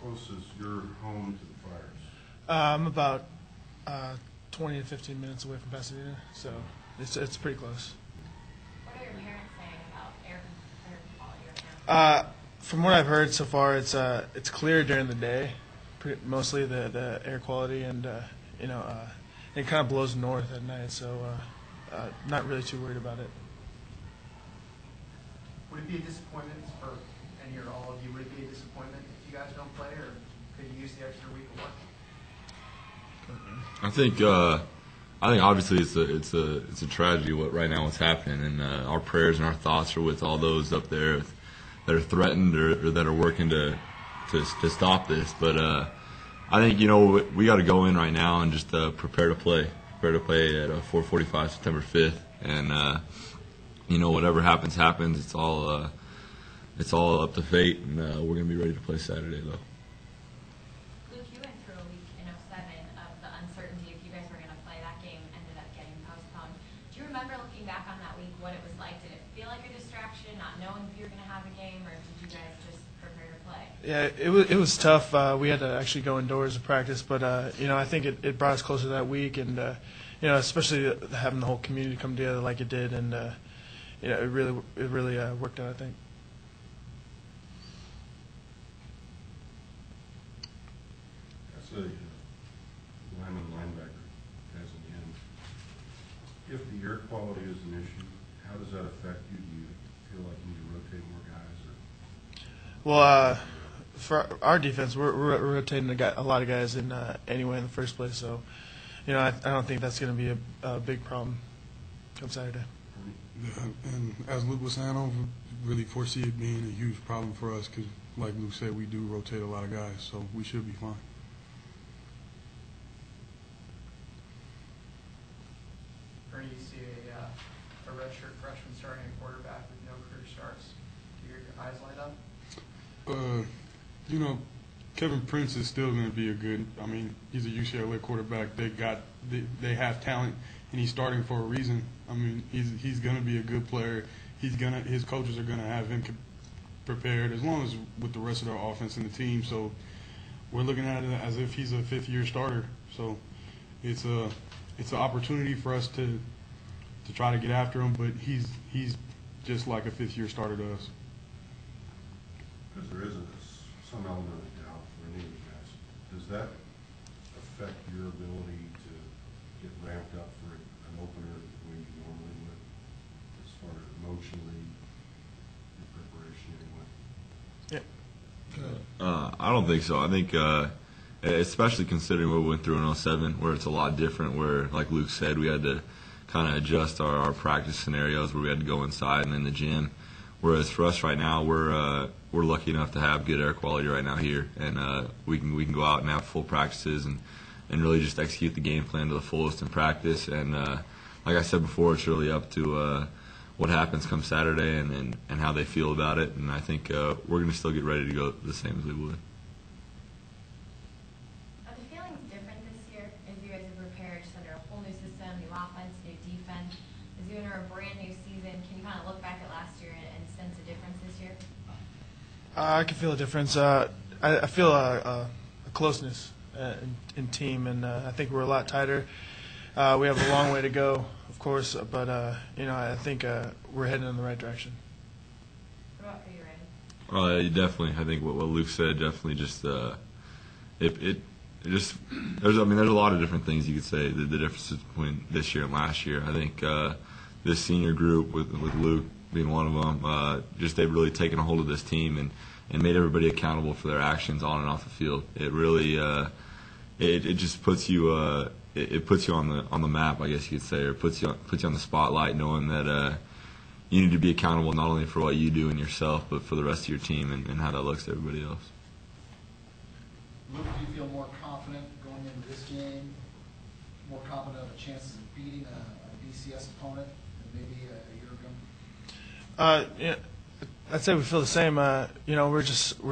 close is your home to the Flyers? I'm about 20 to 15 minutes away from Pasadena, so it's pretty close. What are your parents saying about air quality right now? From what I've heard so far, it's clear during the day, mostly the air quality, and it kind of blows north at night, so not really too worried about it. Would it be a disappointment for any or all of you? Would it be a disappointment if you guys don't play, or could you use the extra week of work? I think obviously it's a tragedy right now what's happening, and our prayers and our thoughts are with all those up there that are threatened or that are working to stop this. But I think we got to go in right now and just prepare to play at 4:45 September 5th, and whatever happens. It's all up to fate, and we're gonna be ready to play Saturday though. Luke, you went through a week in 07 of the uncertainty if you guys were going to play. That game ended up getting postponed. Do you remember looking back on that week, what it was like? Did it feel like a distraction, not knowing if you were going to have a game, or did you guys just prepare to play? Yeah, it was tough. We had to actually go indoors to practice, but I think it brought us closer that week, and especially having the whole community come together like it did, and it really worked out, I think. That's a linebacker as an end. If the air quality is an issue, how does that affect you? Do you feel like you need to rotate more guys? Well, for our defense, we're rotating a lot of guys in anyway in the first place, so I don't think that's going to be a big problem come Saturday. Yeah, and as Luke was saying, I don't really foresee it being a huge problem for us because, like Luke said, we do rotate a lot of guys, so we should be fine. Ernie, you see a redshirt freshman starting at quarterback with no career starts. Do your eyes light up? Kevin Prince is still going to be he's a UCLA quarterback. They have talent, and he's starting for a reason. He's going to be a good player. His coaches are going to have him prepared as long as with the rest of their offense and the team. So we're looking at it as if he's a fifth-year starter. So it's an opportunity for us to try to get after him, but he's just like a fifth-year starter to us. Because there is some element of doubt for any of you guys. Does that affect your ability to get ramped up for an opener the way you normally would, as far as emotionally, your preparation anyway? I don't think so. I think, especially considering what we went through in 07, where it's a lot different, where, like Luke said, we had to kind of adjust our practice scenarios where we had to go inside and in the gym. Whereas for us right now, we're lucky enough to have good air quality right now here, and we can go out and have full practices and really just execute the game plan to the fullest in practice. And like I said before, it's really up to what happens come Saturday and how they feel about it. And I think we're going to still get ready to go the same as we would. Are the feelings different this year as you guys have prepared just under a whole new system, new offense, new defense? As you enter a brand new season, can you kind of look back at last year and sense a difference this year? I can feel a difference. I feel a closeness in team, and I think we're a lot tighter. We have a long way to go, of course, but I think we're heading in the right direction. What about for you, Ernie? Definitely. I think what Luke said definitely just there's a lot of different things you could say the differences between this year and last year. I think this senior group with Luke being one of them, they've really taken a hold of this team and made everybody accountable for their actions on and off the field. It really it just puts you it puts you on the map, I guess you could say, or puts you on the spotlight, knowing that you need to be accountable not only for what you do and yourself, but for the rest of your team and how that looks to everybody else. Luke, do you feel more confident going into this game, more confident of the chances of beating a BCS opponent than maybe a year ago? Yeah, I'd say we feel the same. We're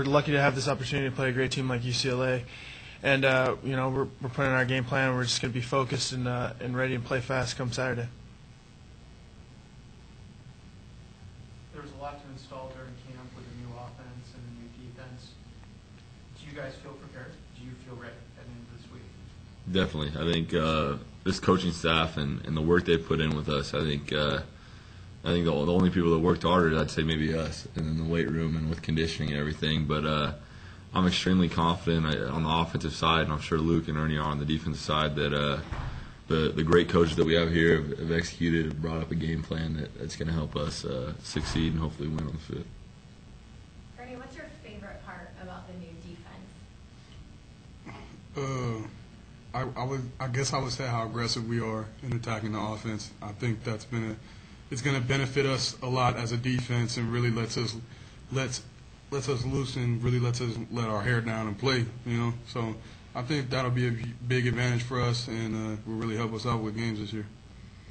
lucky to have this opportunity to play a great team like UCLA, and we're putting our game plan. We're just going to be focused and ready and play fast come Saturday. There was a lot to install during camp with a new offense and a new defense. Do you you guys feel prepared? Do you feel ready heading into this week? Definitely. I think this coaching staff and the work they put in with us, I think the only people that worked harder, I'd say maybe us, and in the weight room and with conditioning and everything. But I'm extremely confident on the offensive side, and I'm sure Luke and Ernie are on the defensive side, that the great coaches that we have here have executed, have brought up a game plan that's going to help us succeed and hopefully win on the field. Ernie, what's your favorite part about the new defense? I guess I would say how aggressive we are in attacking the offense. I think it's going to benefit us a lot as a defense, and really lets us loose and really lets us let our hair down and play. So I think that'll be a big advantage for us, and will really help us out with games this year.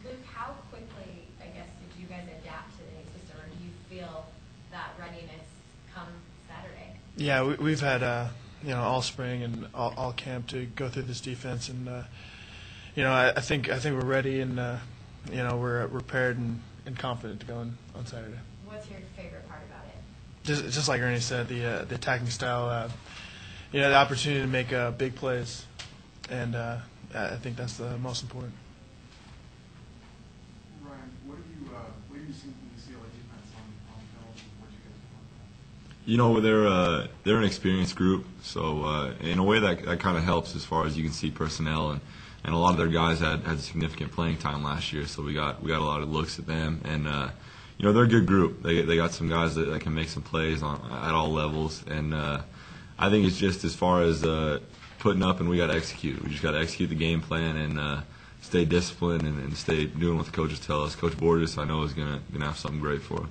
Luke, how quickly, I guess, did you guys adapt to the new system, or do you feel that readiness come Saturday? Yeah, we've had all spring and all camp to go through this defense, and I think we're ready, and we're prepared and confident to go on Saturday. What's your favorite part about it? Just like Ernie said, the attacking style, the opportunity to make big plays, and I think that's the most important. Ryan, what have you seen from the CLA defense on film? What you guys want? They're an experienced group, so in a way that kind of helps as far as you can see personnel, and a lot of their guys had significant playing time last year, so we got a lot of looks at them, and they're a good group. They got some guys that can make some plays at all levels, and I think it's just as far as putting up, and we got to execute. We just got to execute the game plan and stay disciplined and stay doing what the coaches tell us. Coach Borges, I know, is gonna have something great for us.